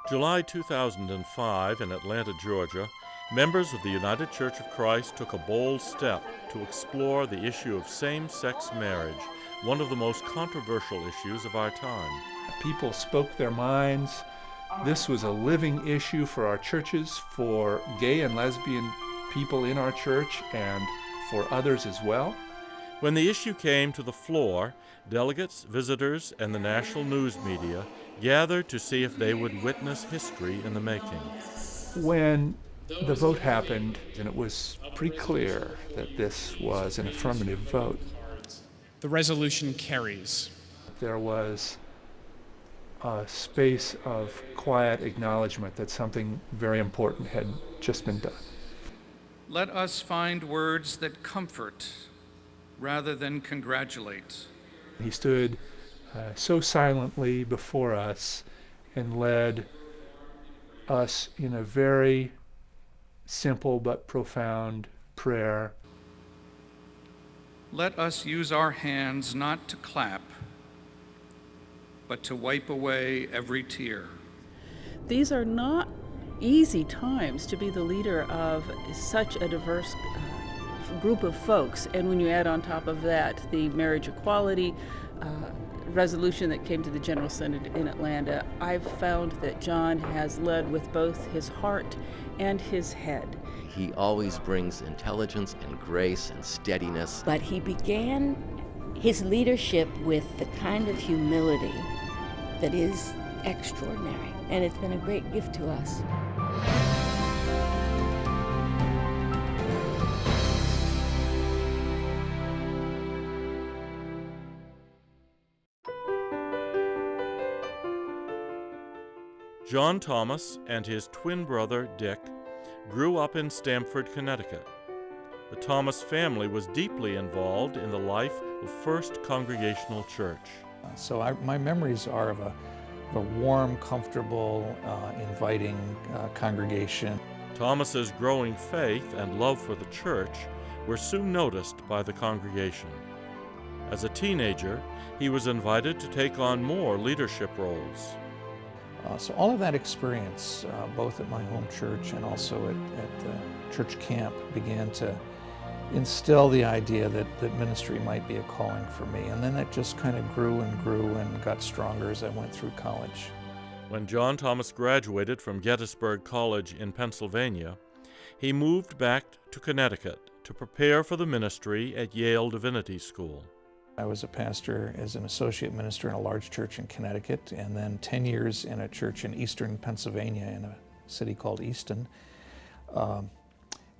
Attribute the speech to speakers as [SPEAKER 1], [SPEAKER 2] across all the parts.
[SPEAKER 1] July 2005 in Atlanta, Georgia, members of the United Church of Christ took a bold step to explore the issue of same-sex marriage, one of the most controversial issues of our time.
[SPEAKER 2] People spoke their minds. This was a living issue for our churches, for gay and lesbian people in our church, and for others as well.
[SPEAKER 1] When the issue came to the floor, delegates, visitors, and the national news media gathered to see if they would witness history in the making.
[SPEAKER 2] When the vote happened, and it was pretty clear that this was an affirmative vote,
[SPEAKER 3] the resolution carries.
[SPEAKER 2] there was a space of quiet acknowledgement that something very important had just been done.
[SPEAKER 4] Let us find words that comfort rather than congratulate.
[SPEAKER 2] He stood so silently before us and led us in a very simple but profound prayer.
[SPEAKER 4] Let us use our hands not to clap, but to wipe away every tear.
[SPEAKER 5] These are not easy times to be the leader of such a diverse group of folks, and when you add on top of that the marriage equality resolution that came to the General Synod in Atlanta, I've found that John has led with both his heart and his head.
[SPEAKER 6] He always brings intelligence and grace and steadiness.
[SPEAKER 7] But he began his leadership with the kind of humility that is extraordinary, and it's been a great gift to us.
[SPEAKER 1] John Thomas and his twin brother, Dick, grew up in Stamford, Connecticut. The Thomas family was deeply involved in the life of First Congregational Church.
[SPEAKER 8] So my memories are of a warm, comfortable, inviting congregation.
[SPEAKER 1] Thomas's growing faith and love for the church were soon noticed by the congregation. As a teenager, he was invited to take on more leadership roles.
[SPEAKER 8] So all of that experience, both at my home church and also at church camp, began to instill the idea that ministry might be a calling for me. And then it just kind of grew and got stronger as I went through college.
[SPEAKER 1] When John Thomas graduated from Gettysburg College in Pennsylvania, he moved back to Connecticut to prepare for the ministry at Yale Divinity School.
[SPEAKER 8] I was a pastor as an associate minister in a large church in Connecticut, and then 10 years in a church in eastern Pennsylvania in a city called Easton.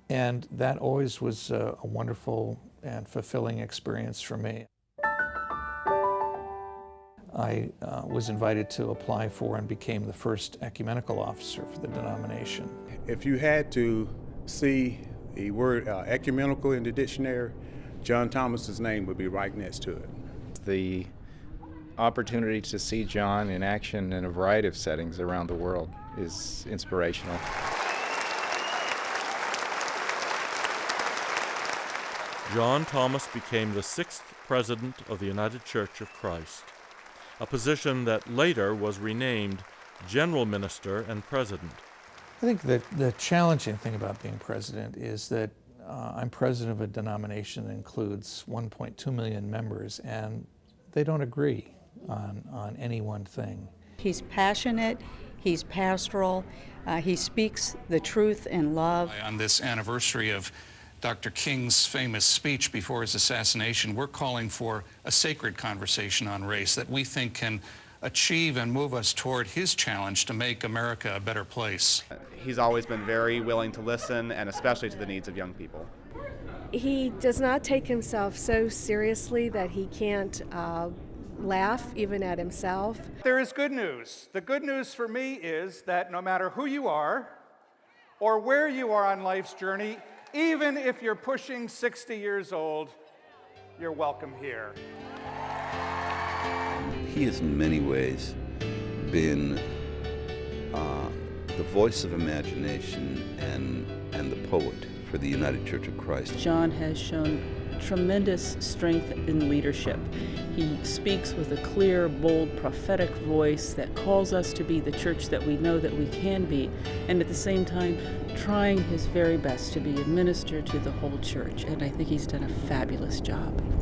[SPEAKER 8] And that always was a wonderful and fulfilling experience for me. I was invited to apply for and became the first ecumenical officer for the denomination.
[SPEAKER 9] If you had to see the word ecumenical in the dictionary, John Thomas's name would be right next to it.
[SPEAKER 10] The opportunity to see John in action in a variety of settings around the world is inspirational.
[SPEAKER 1] John Thomas became the 6th president of the United Church of Christ, a position that later was renamed General Minister and President.
[SPEAKER 8] I think that the challenging thing about being president is that I'm president of a denomination that includes 1.2 million members, and they don't agree on any one thing.
[SPEAKER 11] He's passionate, he's pastoral, he speaks the truth in love.
[SPEAKER 4] On this anniversary of Dr. King's famous speech before his assassination, we're calling for a sacred conversation on race that we think can achieve and move us toward his challenge to make America a better place.
[SPEAKER 12] He's always been very willing to listen, and especially to the needs of young people.
[SPEAKER 13] He does not take himself so seriously that he can't laugh even at himself.
[SPEAKER 14] There is good news. The good news for me is that no matter who you are or where you are on life's journey, even if you're pushing 60 years old, you're welcome here.
[SPEAKER 15] He has in many ways been the voice of imagination and the poet for the United Church of Christ.
[SPEAKER 5] John has shown tremendous strength in leadership. He speaks with a clear, bold, prophetic voice that calls us to be the church that we know that we can be, and at the same time trying his very best to be a minister to the whole church. And I think he's done a fabulous job.